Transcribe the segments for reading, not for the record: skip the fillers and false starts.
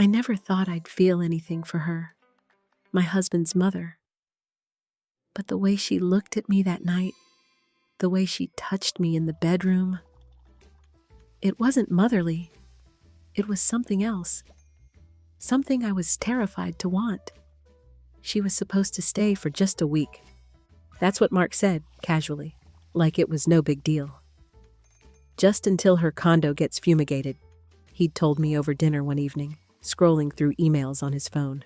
I never thought I'd feel anything for her, my husband's mother. But the way she looked at me that night, the way she touched me in the bedroom, it wasn't motherly. It was something else. Something I was terrified to want. She was supposed to stay for just a week. That's what Mark said, casually, like it was no big deal. Just until her condo gets fumigated, he'd told me over dinner one evening, scrolling through emails on his phone.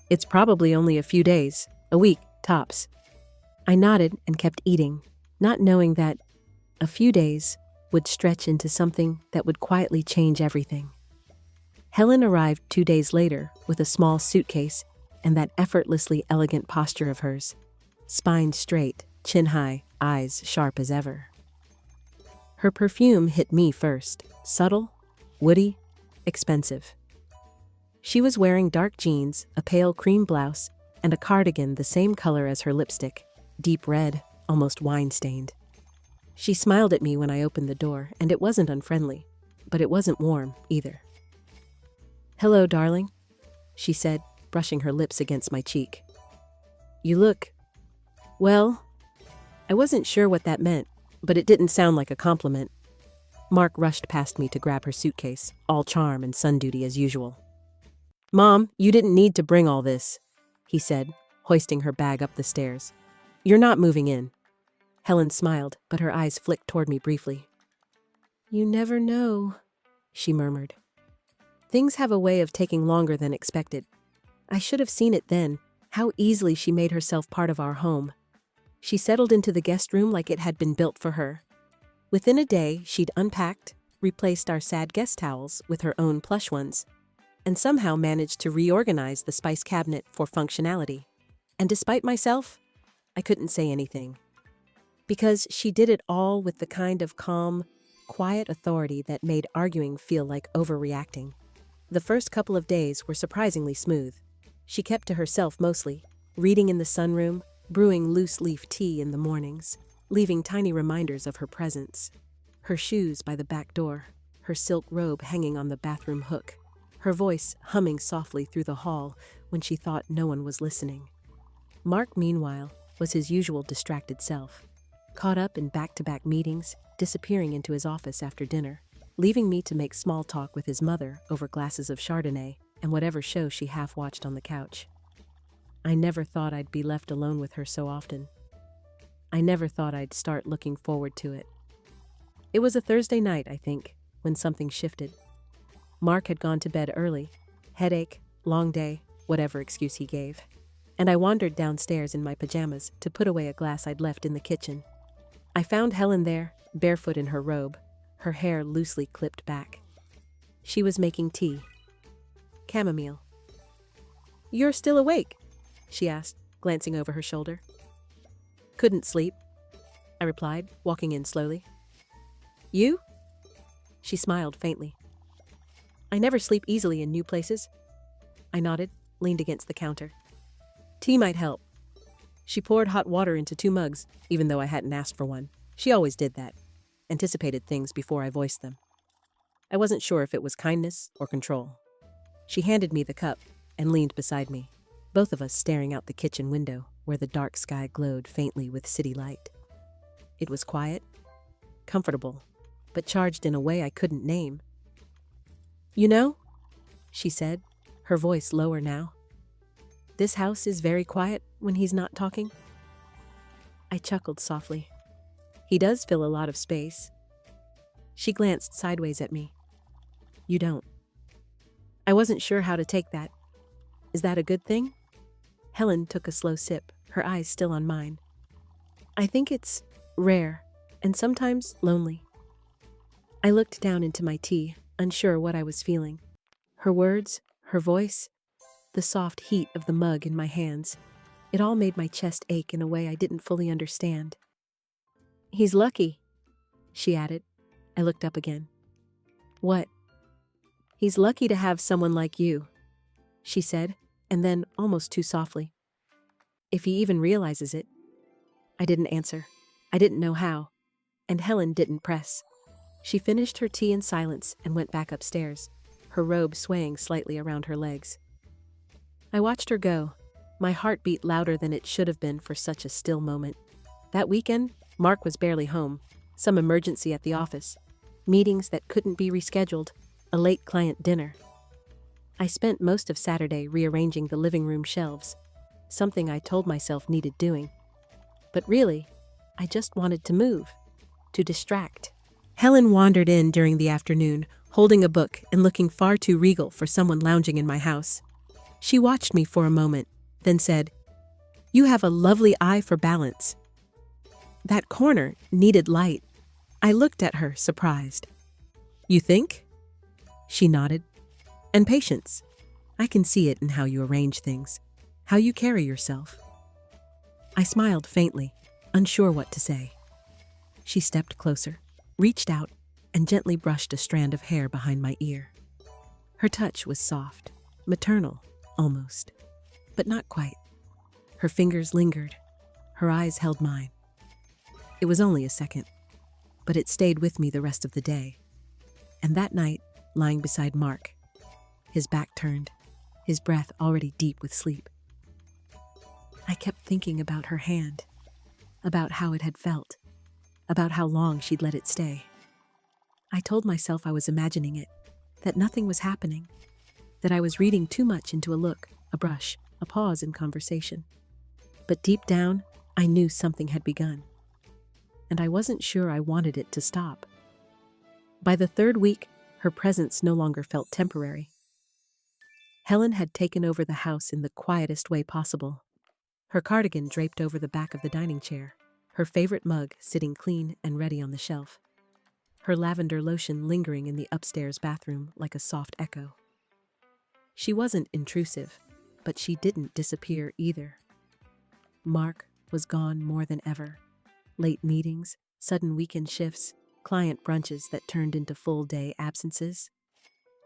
It's probably only a few days, a week, tops. I nodded and kept eating, not knowing that a few days would stretch into something that would quietly change everything. Helen arrived 2 days later with a small suitcase and that effortlessly elegant posture of hers, spine straight, chin high, eyes sharp as ever. Her perfume hit me first, subtle, woody, expensive. She was wearing dark jeans, a pale cream blouse, and a cardigan the same color as her lipstick, deep red, almost wine-stained. She smiled at me when I opened the door, and it wasn't unfriendly, but it wasn't warm either. "Hello, darling," she said, brushing her lips against my cheek. "You look... well, I wasn't sure what that meant, but it didn't sound like a compliment." Mark rushed past me to grab her suitcase, all charm and sun duty as usual. "Mom, you didn't need to bring all this," he said, hoisting her bag up the stairs. "You're not moving in." Helen smiled, but her eyes flicked toward me briefly. "You never know," she murmured. Things have a way of taking longer than expected. I should have seen it then, how easily she made herself part of our home. She settled into the guest room like it had been built for her. Within a day, she'd unpacked, replaced our sad guest towels with her own plush ones, and somehow managed to reorganize the spice cabinet for functionality. And despite myself, I couldn't say anything. Because she did it all with the kind of calm, quiet authority that made arguing feel like overreacting. The first couple of days were surprisingly smooth. She kept to herself mostly, reading in the sunroom, brewing loose-leaf tea in the mornings, leaving tiny reminders of her presence. Her shoes by the back door, her silk robe hanging on the bathroom hook, her voice humming softly through the hall when she thought no one was listening. Mark, meanwhile, was his usual distracted self, caught up in back-to-back meetings, disappearing into his office after dinner, leaving me to make small talk with his mother over glasses of Chardonnay and whatever show she half-watched on the couch. I never thought I'd be left alone with her so often. I never thought I'd start looking forward to it. It was a Thursday night, I think, when something shifted. Mark had gone to bed early, headache, long day, whatever excuse he gave, and I wandered downstairs in my pajamas to put away a glass I'd left in the kitchen. I found Helen there, barefoot in her robe, her hair loosely clipped back. She was making tea. Chamomile. "You're still awake?" she asked, glancing over her shoulder. "Couldn't sleep," I replied, walking in slowly. "You?" She smiled faintly. "I never sleep easily in new places." I nodded, leaned against the counter. "Tea might help." She poured hot water into 2 mugs, even though I hadn't asked for one. She always did that, anticipated things before I voiced them. I wasn't sure if it was kindness or control. She handed me the cup and leaned beside me, both of us staring out the kitchen window where the dark sky glowed faintly with city light. It was quiet, comfortable, but charged in a way I couldn't name. "You know," she said, her voice lower now, "this house is very quiet when he's not talking." I chuckled softly. He does fill a lot of space. She glanced sideways at me. "You don't." I wasn't sure how to take that. Is that a good thing? Helen took a slow sip, her eyes still on mine. "I think it's rare, and sometimes lonely." I looked down into my tea, unsure what I was feeling. Her words, her voice, the soft heat of the mug in my hands, it all made my chest ache in a way I didn't fully understand. "He's lucky," she added. I looked up again. "What?" "He's lucky to have someone like you," she said, and then, almost too softly, "if he even realizes it." I didn't answer. I didn't know how. And Helen didn't press. She finished her tea in silence and went back upstairs. her robe swaying slightly around her legs. I watched her go, my heart beat louder than it should have been for such a still moment. That weekend, Mark was barely home, some emergency at the office, meetings that couldn't be rescheduled, a late client dinner. I spent most of Saturday rearranging the living room shelves, something I told myself needed doing. But really, I just wanted to move, to distract. Helen wandered in during the afternoon, holding a book and looking far too regal for someone lounging in my house. She watched me for a moment, then said, "You have a lovely eye for balance." That corner needed light. I looked at her, surprised. "You think?" She nodded. "And patience. I can see it in how you arrange things, how you carry yourself." I smiled faintly, unsure what to say. She stepped closer, reached out, and gently brushed a strand of hair behind my ear. Her touch was soft, maternal, almost, but not quite. Her fingers lingered. Her eyes held mine. It was only a second, but it stayed with me the rest of the day. And that night, lying beside Mark, his back turned, his breath already deep with sleep, I kept thinking about her hand, about how it had felt, about how long she'd let it stay. I told myself I was imagining it, that nothing was happening, that I was reading too much into a look, a brush, a pause in conversation. But deep down, I knew something had begun, and I wasn't sure I wanted it to stop. By the third week, her presence no longer felt temporary. Helen had taken over the house in the quietest way possible. Her cardigan draped over the back of the dining chair, her favorite mug sitting clean and ready on the shelf, her lavender lotion lingering in the upstairs bathroom like a soft echo. She wasn't intrusive, but she didn't disappear either. Mark was gone more than ever. Late meetings, sudden weekend shifts, client brunches that turned into full-day absences.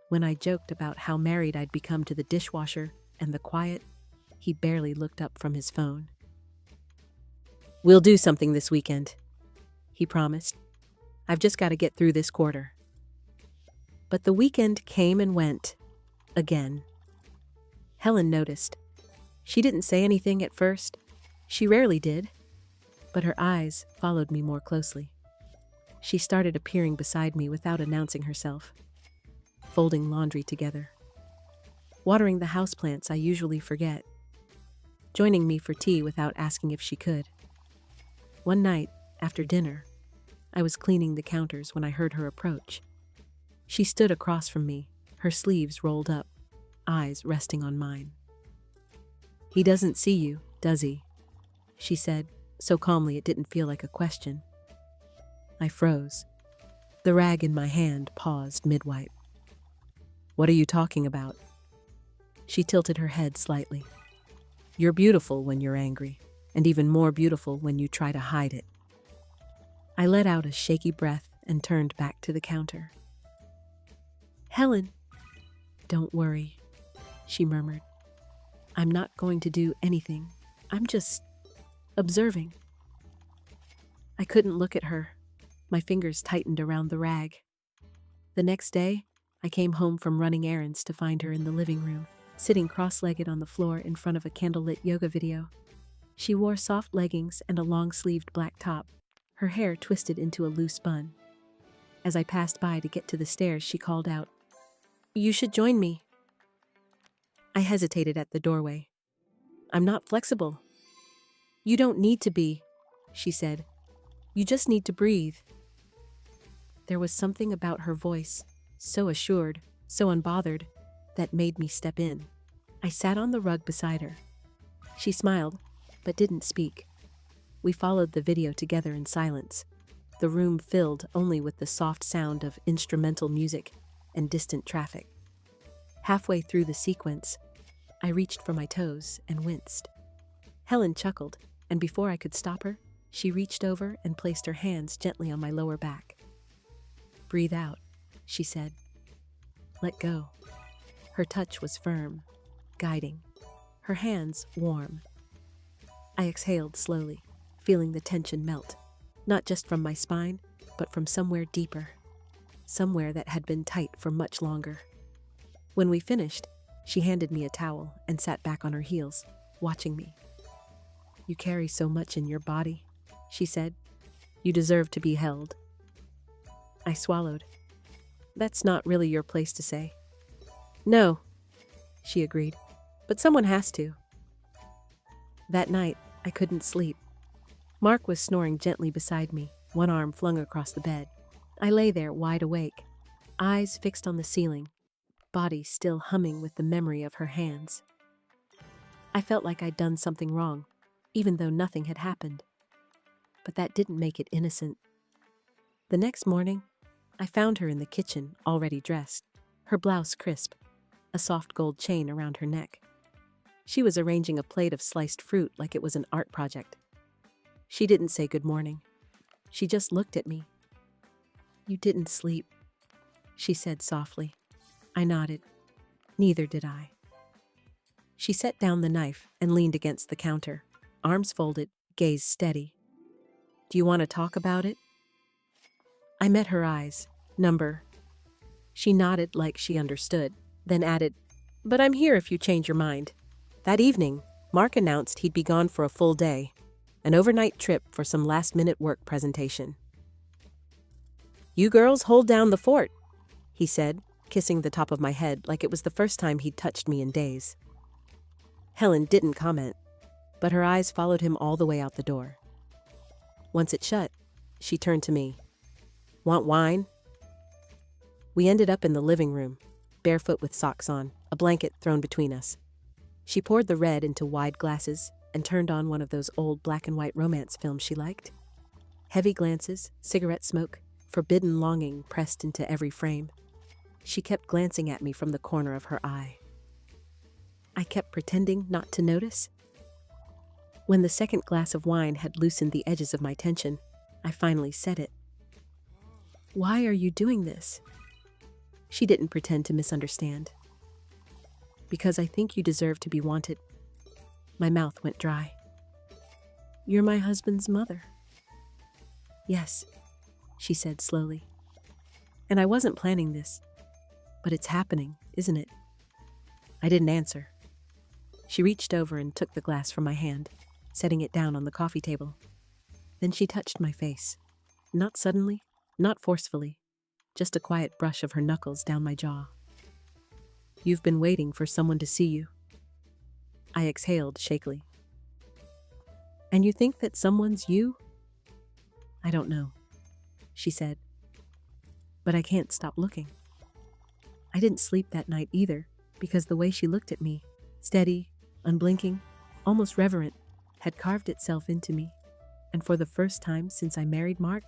When I joked about how married I'd become to the dishwasher and the quiet, he barely looked up from his phone. "We'll do something this weekend," he promised. "I've just got to get through this quarter." But the weekend came and went, again. Helen noticed. She didn't say anything at first. She rarely did. But her eyes followed me more closely. She started appearing beside me without announcing herself, folding laundry together, watering the houseplants I usually forget, joining me for tea without asking if she could. One night, after dinner, I was cleaning the counters when I heard her approach. She stood across from me, her sleeves rolled up, eyes resting on mine. "He doesn't see you, does he?" she said, so calmly it didn't feel like a question. I froze. The rag in my hand paused mid-wipe. "What are you talking about?" She tilted her head slightly. "You're beautiful when you're angry, and even more beautiful when you try to hide it." I let out a shaky breath and turned back to the counter. "Helen." "Don't worry," she murmured. "I'm not going to do anything. I'm just observing." I couldn't look at her. My fingers tightened around the rag. The next day, I came home from running errands to find her in the living room, sitting cross-legged on the floor in front of a candlelit yoga video. She wore soft leggings and a long-sleeved black top, her hair twisted into a loose bun. As I passed by to get to the stairs, she called out, "You should join me." I hesitated at the doorway. "I'm not flexible." "You don't need to be," she said. "You just need to breathe." There was something about her voice, so assured, so unbothered, that made me step in. I sat on the rug beside her. She smiled, but didn't speak. We followed the video together in silence, the room filled only with the soft sound of instrumental music and distant traffic. Halfway through the sequence, I reached for my toes and winced. Helen chuckled, and before I could stop her, she reached over and placed her hands gently on my lower back. "Breathe out," she said. "Let go." Her touch was firm, guiding, her hands warm. I exhaled slowly, feeling the tension melt, not just from my spine, but from somewhere deeper, somewhere that had been tight for much longer. When we finished, she handed me a towel and sat back on her heels, watching me. "You carry so much in your body," she said. "You deserve to be held." I swallowed. "That's not really your place to say." "No," she agreed, "but someone has to." That night, I couldn't sleep. Mark was snoring gently beside me, one arm flung across the bed. I lay there wide awake, eyes fixed on the ceiling, body still humming with the memory of her hands. I felt like I'd done something wrong, even though nothing had happened. But that didn't make it innocent. The next morning, I found her in the kitchen, already dressed, her blouse crisp, a soft gold chain around her neck. She was arranging a plate of sliced fruit like it was an art project. She didn't say good morning. She just looked at me. "You didn't sleep," she said softly. I nodded. Neither did I. She set down the knife and leaned against the counter, arms folded, gaze steady. "Do you want to talk about it?" I met her eyes. "Number." She nodded like she understood, then added, "But I'm here if you change your mind." That evening, Mark announced he'd be gone for a full day, an overnight trip for some last-minute work presentation. "You girls hold down the fort," he said, kissing the top of my head like it was the first time he'd touched me in days. Helen didn't comment, but her eyes followed him all the way out the door. Once it shut, she turned to me. "Want wine?" We ended up in the living room, barefoot with socks on, a blanket thrown between us. She poured the red into wide glasses and turned on one of those old black and white romance films she liked. Heavy glances, cigarette smoke, forbidden longing pressed into every frame. She kept glancing at me from the corner of her eye. I kept pretending not to notice. When the second glass of wine had loosened the edges of my tension, I finally said it. "Why are you doing this?" She didn't pretend to misunderstand. "Because I think you deserve to be wanted." My mouth went dry. "You're my husband's mother." "Yes," she said slowly. "And I wasn't planning this. But it's happening, isn't it?" I didn't answer. She reached over and took the glass from my hand, setting it down on the coffee table. Then she touched my face. Not suddenly, not forcefully, just a quiet brush of her knuckles down my jaw. "You've been waiting for someone to see you." I exhaled shakily. "And you think that someone's you?" "I don't know," she said. "But I can't stop looking." I didn't sleep that night either, because the way she looked at me, steady, unblinking, almost reverent, had carved itself into me. And for the first time since I married Mark,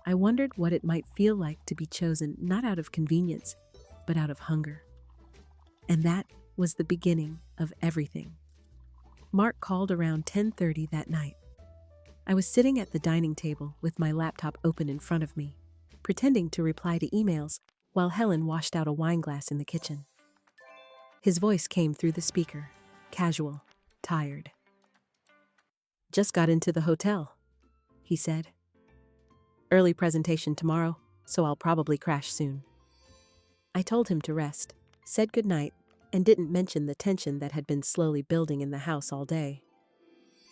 I wondered what it might feel like to be chosen not out of convenience, but out of hunger. And that was the beginning of everything. Mark called around 10:30 that night. I was sitting at the dining table with my laptop open in front of me, pretending to reply to emails while Helen washed out a wine glass in the kitchen. His voice came through the speaker, casual, tired. "Just got into the hotel," he said. "Early presentation tomorrow, so I'll probably crash soon." I told him to rest, said goodnight, and didn't mention the tension that had been slowly building in the house all day.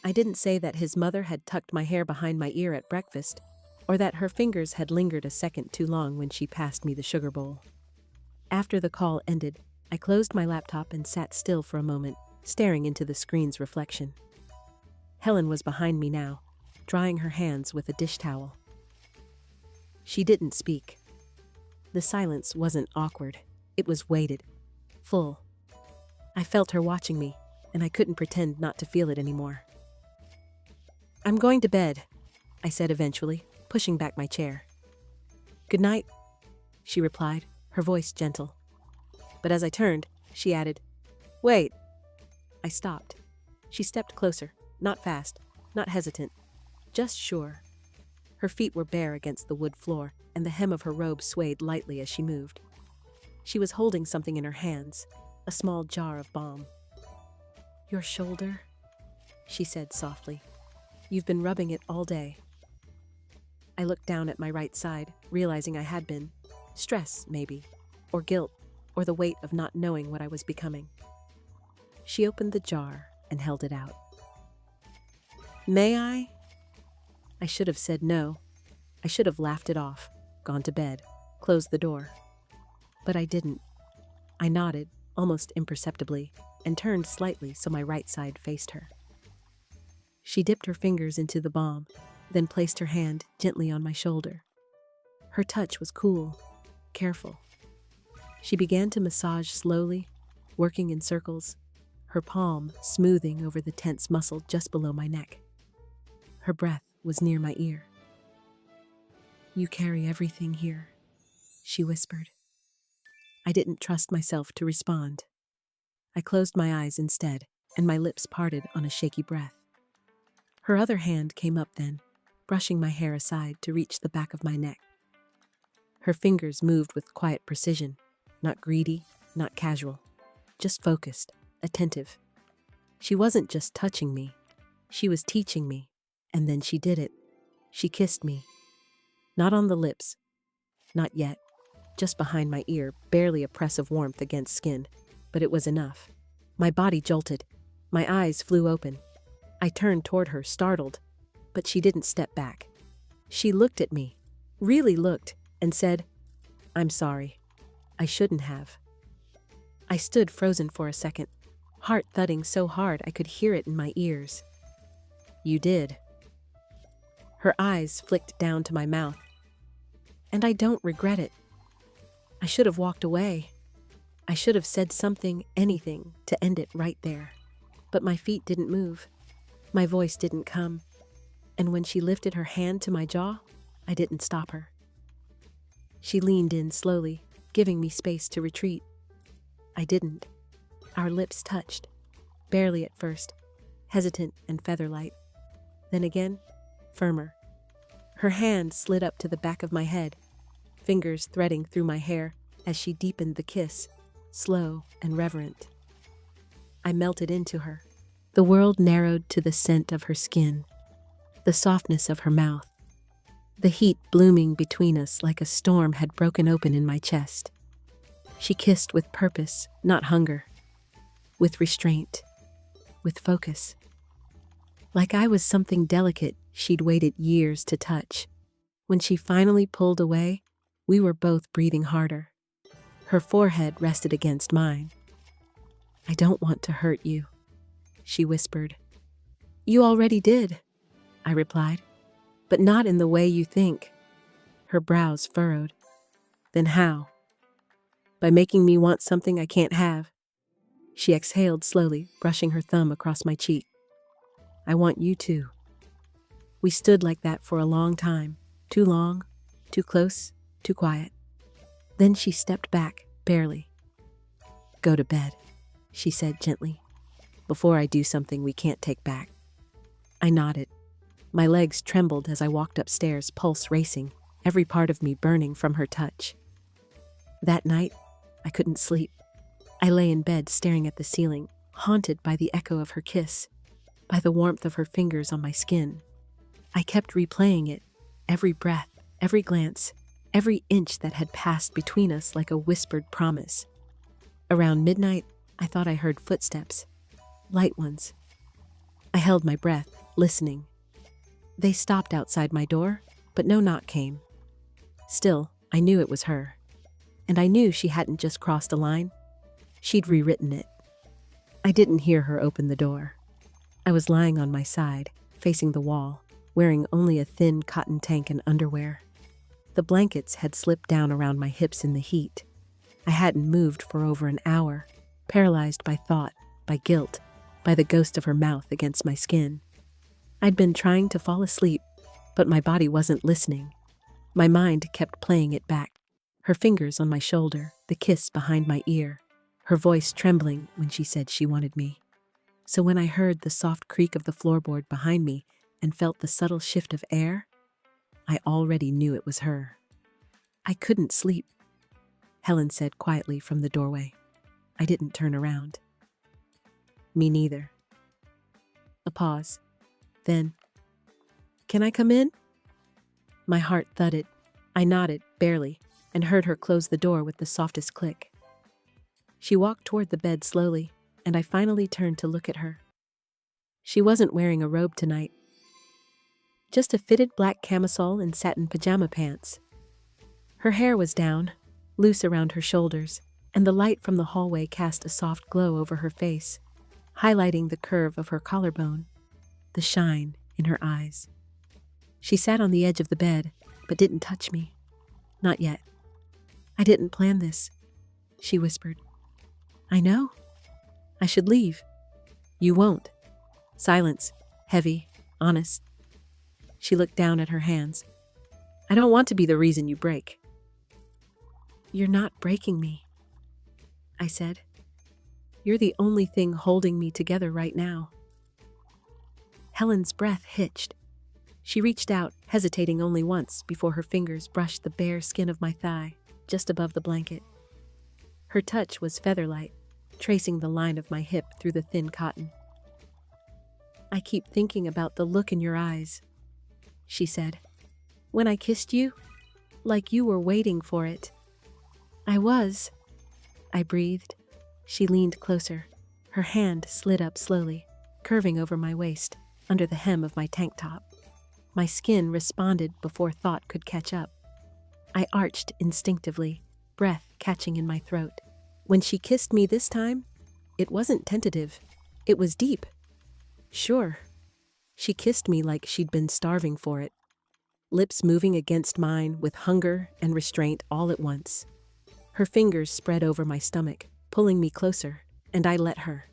I didn't say that his mother had tucked my hair behind my ear at breakfast, or that her fingers had lingered a second too long when she passed me the sugar bowl. After the call ended, I closed my laptop and sat still for a moment, staring into the screen's reflection. Helen was behind me now, drying her hands with a dish towel. She didn't speak. The silence wasn't awkward. It was weighted, full. I felt her watching me, and I couldn't pretend not to feel it anymore. "I'm going to bed," I said eventually, pushing back my chair. "Good night," she replied, her voice gentle. But as I turned, she added, "Wait." I stopped. She stepped closer, not fast, not hesitant, just sure. Her feet were bare against the wood floor, and the hem of her robe swayed lightly as she moved. She was holding something in her hands, a small jar of balm. "Your shoulder," she said softly. "You've been rubbing it all day." I looked down at my right side, realizing I had been. Stress, maybe. Or guilt. or the weight of not knowing what I was becoming. She opened the jar and held it out. "May I?" I should have said no. I should have laughed it off, gone to bed, closed the door. But I didn't. I nodded, almost imperceptibly, and turned slightly so my right side faced her. She dipped her fingers into the balm, then placed her hand gently on my shoulder. Her touch was cool, careful. She began to massage slowly, working in circles, her palm smoothing over the tense muscle just below my neck. Her breath was near my ear. "You carry everything here," she whispered. I didn't trust myself to respond. I closed my eyes instead, and my lips parted on a shaky breath. Her other hand came up then, brushing my hair aside to reach the back of my neck. Her fingers moved with quiet precision, not greedy, not casual, just focused, attentive. She wasn't just touching me, she was teaching me, and then she did it. She kissed me. Not on the lips, not yet, just behind my ear, barely a press of warmth against skin, but it was enough. My body jolted, my eyes flew open. I turned toward her, startled, but she didn't step back. She looked at me, really looked, and said, "I'm sorry. I shouldn't have." I stood frozen for a second, heart thudding so hard I could hear it in my ears. "You did." Her eyes flicked down to my mouth. "And I don't regret it. I should have walked away. I should have said something, anything, to end it right there. But my feet didn't move. My voice didn't come. And when she lifted her hand to my jaw, I didn't stop her. She leaned in slowly, giving me space to retreat. I didn't. Our lips touched, barely at first, hesitant and feather-light. Then again, firmer. Her hand slid up to the back of my head, fingers threading through my hair as she deepened the kiss, slow and reverent. I melted into her. The world narrowed to the scent of her skin, the softness of her mouth, the heat blooming between us like a storm had broken open in my chest. She kissed with purpose, not hunger, with restraint, with focus. Like I was something delicate she'd waited years to touch. When she finally pulled away, we were both breathing harder. Her forehead rested against mine. "I don't want to hurt you," she whispered. "You already did," I replied, "but not in the way you think." Her brows furrowed. "Then how?" "By making me want something I can't have." She exhaled slowly, brushing her thumb across my cheek. "I want you to." We stood like that for a long time, too long, too close, too quiet. Then she stepped back, barely. "Go to bed," she said gently, "before I do something we can't take back." I nodded. My legs trembled as I walked upstairs, pulse racing, every part of me burning from her touch. That night, I couldn't sleep. I lay in bed staring at the ceiling, haunted by the echo of her kiss, by the warmth of her fingers on my skin. I kept replaying it, every breath, every glance, every inch that had passed between us like a whispered promise. Around midnight, I thought I heard footsteps, light ones. I held my breath, listening. They stopped outside my door, but no knock came. Still, I knew it was her. And I knew she hadn't just crossed a line. She'd rewritten it. I didn't hear her open the door. I was lying on my side, facing the wall, wearing only a thin cotton tank and underwear. The blankets had slipped down around my hips in the heat. I hadn't moved for over an hour, paralyzed by thought, by guilt, by the ghost of her mouth against my skin. I'd been trying to fall asleep, but my body wasn't listening. My mind kept playing it back. Her fingers on my shoulder, the kiss behind my ear, her voice trembling when she said she wanted me. So when I heard the soft creak of the floorboard behind me and felt the subtle shift of air, I already knew it was her. "I couldn't sleep," Helen said quietly from the doorway. I didn't turn around. "Me neither." A pause. Then, "Can I come in?" My heart thudded. I nodded, barely, and heard her close the door with the softest click. She walked toward the bed slowly, and I finally turned to look at her. She wasn't wearing a robe tonight, just a fitted black camisole and satin pajama pants. Her hair was down, loose around her shoulders, and the light from the hallway cast a soft glow over her face, highlighting the curve of her collarbone, the shine in her eyes. She sat on the edge of the bed, but didn't touch me. Not yet. I didn't plan this, she whispered. I know. I should leave. You won't. Silence, heavy, honest. She looked down at her hands. I don't want to be the reason you break. You're not breaking me, I said. You're the only thing holding me together right now. Helen's breath hitched. She reached out, hesitating only once before her fingers brushed the bare skin of my thigh, just above the blanket. Her touch was featherlight, tracing the line of my hip through the thin cotton. I keep thinking about the look in your eyes, she said. When I kissed you, like you were waiting for it. I was, I breathed. She leaned closer. Her hand slid up slowly, curving over my waist, under the hem of my tank top. My skin responded before thought could catch up. I arched instinctively, breath catching in my throat. When she kissed me this time, it wasn't tentative. It was deep. Sure. She kissed me like she'd been starving for it, lips moving against mine with hunger and restraint all at once. Her fingers spread over my stomach, pulling me closer, and I let her.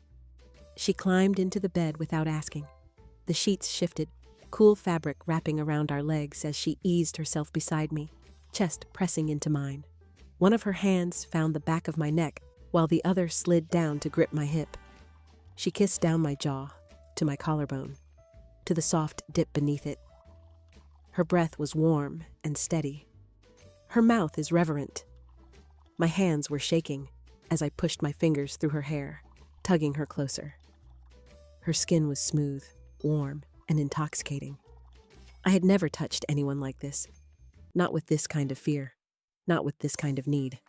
She climbed into the bed without asking. The sheets shifted, cool fabric wrapping around our legs as she eased herself beside me, chest pressing into mine. One of her hands found the back of my neck, while the other slid down to grip my hip. She kissed down my jaw, to my collarbone, to the soft dip beneath it. Her breath was warm and steady. Her mouth is reverent. My hands were shaking as I pushed my fingers through her hair, tugging her closer. Her skin was smooth, warm, and intoxicating. I had never touched anyone like this, not with this kind of fear, not with this kind of need.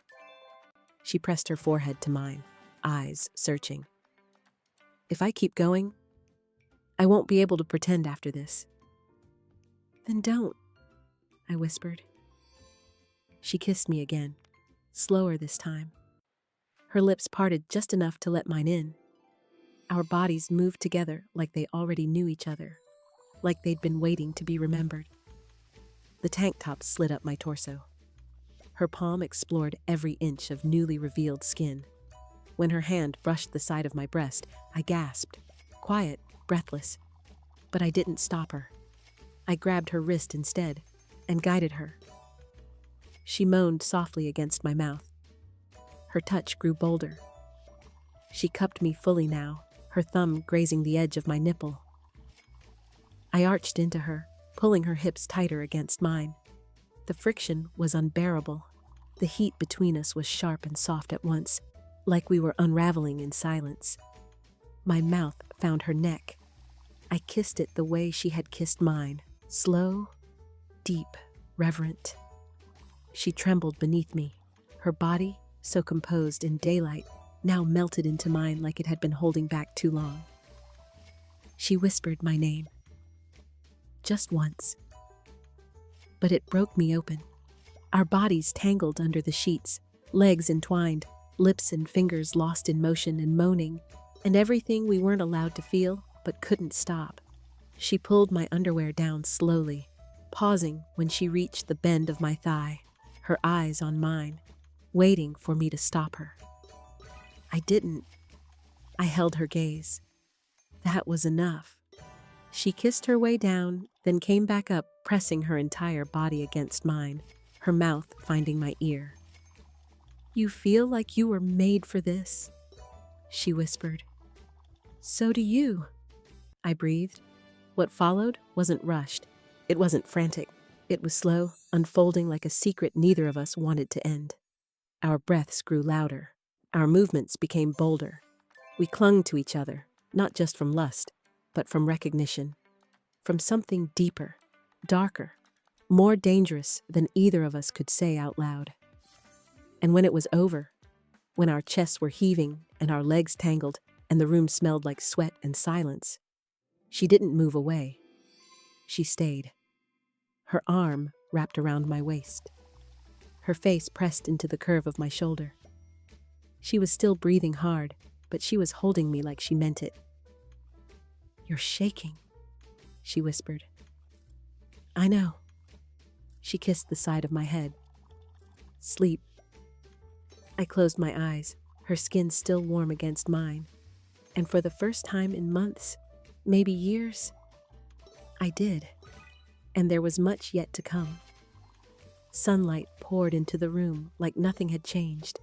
She pressed her forehead to mine, eyes searching. If I keep going, I won't be able to pretend after this. Then don't, I whispered. She kissed me again, slower this time. Her lips parted just enough to let mine in. Our bodies moved together like they already knew each other, like they'd been waiting to be remembered. The tank top slid up my torso. Her palm explored every inch of newly revealed skin. When her hand brushed the side of my breast, I gasped, quiet, breathless. But I didn't stop her. I grabbed her wrist instead and guided her. She moaned softly against my mouth. Her touch grew bolder. She cupped me fully now, her thumb grazing the edge of my nipple. I arched into her, pulling her hips tighter against mine. The friction was unbearable. The heat between us was sharp and soft at once, like we were unraveling in silence. My mouth found her neck. I kissed it the way she had kissed mine, slow, deep, reverent. She trembled beneath me, her body, so composed in daylight, now melted into mine like it had been holding back too long. She whispered my name. Just once. But it broke me open. Our bodies tangled under the sheets, legs entwined, lips and fingers lost in motion and moaning, and everything we weren't allowed to feel but couldn't stop. She pulled my underwear down slowly, pausing when she reached the bend of my thigh, her eyes on mine, waiting for me to stop her. I didn't. I held her gaze. That was enough. She kissed her way down, then came back up, pressing her entire body against mine, her mouth finding my ear. You feel like you were made for this, she whispered. So do you, I breathed. What followed wasn't rushed. It wasn't frantic. It was slow, unfolding like a secret neither of us wanted to end. Our breaths grew louder. Our movements became bolder. We clung to each other, not just from lust, but from recognition, from something deeper, darker, more dangerous than either of us could say out loud. And when it was over, when our chests were heaving and our legs tangled and the room smelled like sweat and silence. She didn't move away. She stayed. Her arm wrapped around my waist. Her face pressed into the curve of my shoulder. She was still breathing hard, but she was holding me like she meant it. "You're shaking," she whispered. "I know." She kissed the side of my head. "Sleep." I closed my eyes, her skin still warm against mine, and for the first time in months, maybe years, I did, and there was much yet to come. Sunlight poured into the room like nothing had changed.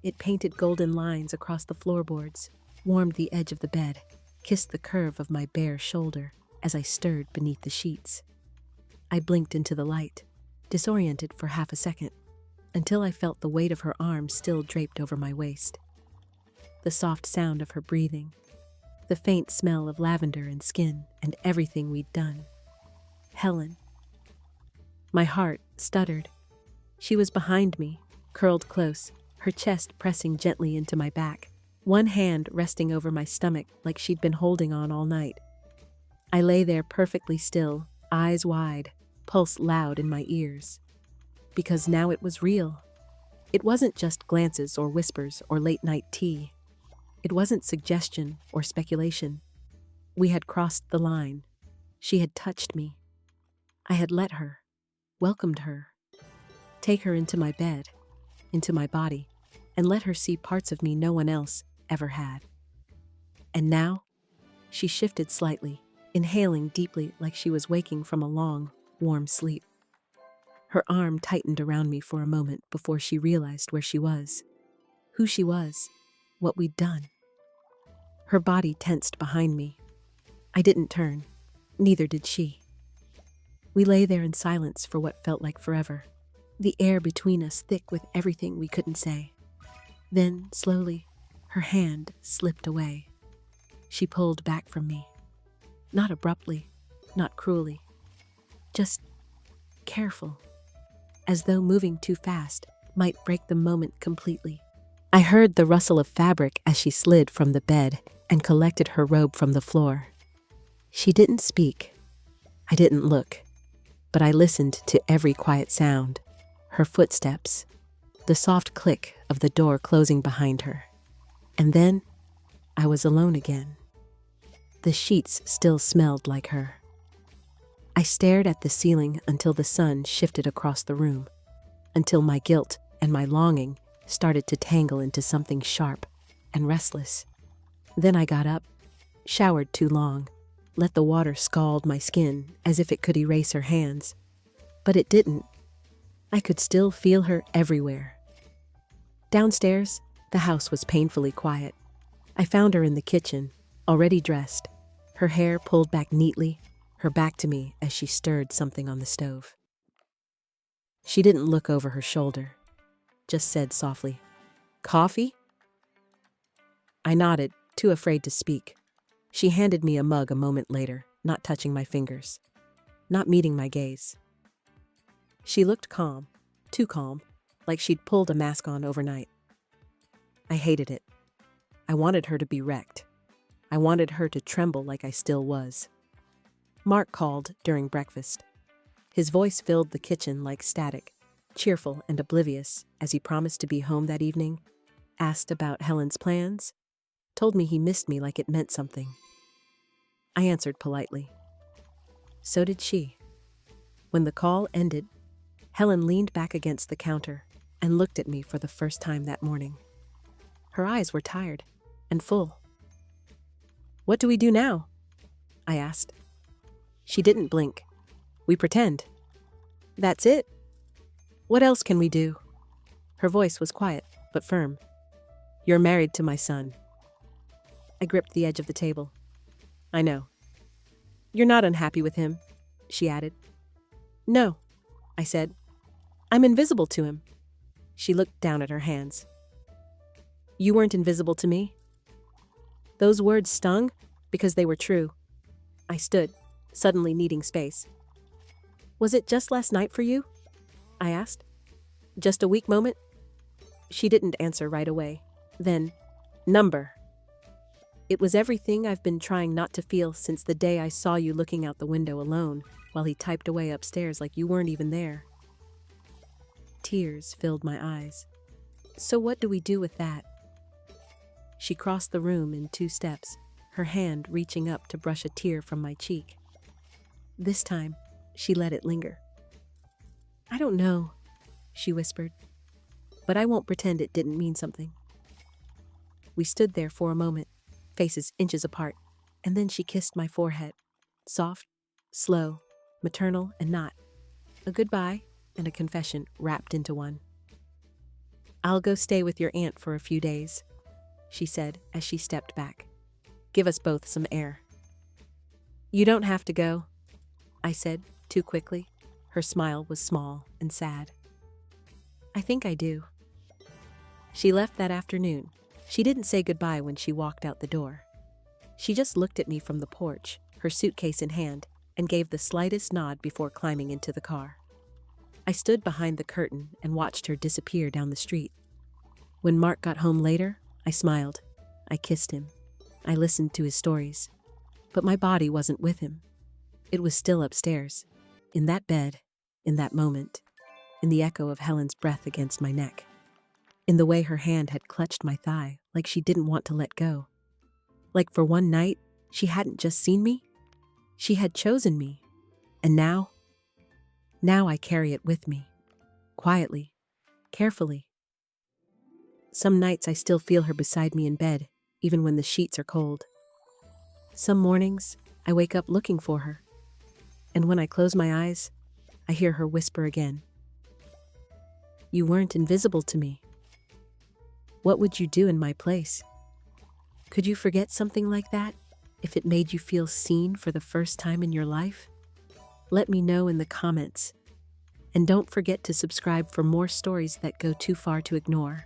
It painted golden lines across the floorboards, warmed the edge of the bed, kissed the curve of my bare shoulder as I stirred beneath the sheets. I blinked into the light, disoriented for half a second, until I felt the weight of her arms still draped over my waist. The soft sound of her breathing, the faint smell of lavender and skin and everything we'd done. Helen. My heart stuttered. She was behind me, curled close, her chest pressing gently into my back, one hand resting over my stomach like she'd been holding on all night. I lay there perfectly still, eyes wide, pulse loud in my ears. Because now it was real. It wasn't just glances or whispers or late-night tea. It wasn't suggestion or speculation. We had crossed the line. She had touched me. I had let her, welcomed her, take her into my bed, into my body, and let her see parts of me no one else ever had. And now, she shifted slightly, inhaling deeply like she was waking from a long, warm sleep. Her arm tightened around me for a moment before she realized where she was, who she was, what we'd done. Her body tensed behind me. I didn't turn, neither did she. We lay there in silence for what felt like forever, the air between us thick with everything we couldn't say. Then, slowly, her hand slipped away. She pulled back from me. Not abruptly, not cruelly, just careful, as though moving too fast might break the moment completely. I heard the rustle of fabric as she slid from the bed and collected her robe from the floor. She didn't speak. I didn't look, but I listened to every quiet sound, her footsteps, the soft click of the door closing behind her. And then I was alone again. The sheets still smelled like her. I stared at the ceiling until the sun shifted across the room, until my guilt and my longing started to tangle into something sharp and restless. Then I got up, showered too long, let the water scald my skin as if it could erase her hands. But it didn't. I could still feel her everywhere. Downstairs, the house was painfully quiet. I found her in the kitchen, already dressed, her hair pulled back neatly, her back to me as she stirred something on the stove. She didn't look over her shoulder, just said softly, "Coffee?" I nodded, too afraid to speak. She handed me a mug a moment later, not touching my fingers, not meeting my gaze. She looked calm, too calm, like she'd pulled a mask on overnight. I hated it. I wanted her to be wrecked. I wanted her to tremble like I still was. Mark called during breakfast. His voice filled the kitchen like static, cheerful and oblivious as he promised to be home that evening, asked about Helen's plans, told me he missed me like it meant something. I answered politely. So did she. When the call ended, Helen leaned back against the counter and looked at me for the first time that morning. Her eyes were tired and full. "What do we do now?" I asked. She didn't blink. "We pretend." "That's it? What else can we do?" Her voice was quiet, but firm. "You're married to my son." I gripped the edge of the table. "I know." "You're not unhappy with him," she added. "No," I said. "I'm invisible to him." She looked down at her hands. "You weren't invisible to me." Those words stung because they were true. I stood, suddenly needing space. "Was it just last night for you?" I asked. "Just a weak moment?" She didn't answer right away. Then, number. It was everything I've been trying not to feel since the day I saw you looking out the window alone while he typed away upstairs like you weren't even there. Tears filled my eyes. So what do we do with that? She crossed the room in 2 steps, her hand reaching up to brush a tear from my cheek. This time, she let it linger. I don't know, she whispered, but I won't pretend it didn't mean something. We stood there for a moment, faces inches apart, and then she kissed my forehead. Soft, slow, maternal, and not. A goodbye and a confession wrapped into one. I'll go stay with your aunt for a few days, she said as she stepped back. Give us both some air. You don't have to go, I said too quickly. Her smile was small and sad. I think I do. She left that afternoon. She didn't say goodbye when she walked out the door. She just looked at me from the porch, her suitcase in hand, and gave the slightest nod before climbing into the car. I stood behind the curtain and watched her disappear down the street. When Mark got home later, I smiled. I kissed him. I listened to his stories. But my body wasn't with him. It was still upstairs, in that bed, in that moment, in the echo of Helen's breath against my neck, in the way her hand had clutched my thigh like she didn't want to let go. Like for one night, she hadn't just seen me, she had chosen me. And now I carry it with me, quietly, carefully. Some nights I still feel her beside me in bed, even when the sheets are cold. Some mornings, I wake up looking for her. And when I close my eyes, I hear her whisper again. You weren't invisible to me. What would you do in my place? Could you forget something like that if it made you feel seen for the first time in your life? Let me know in the comments. And don't forget to subscribe for more stories that go too far to ignore.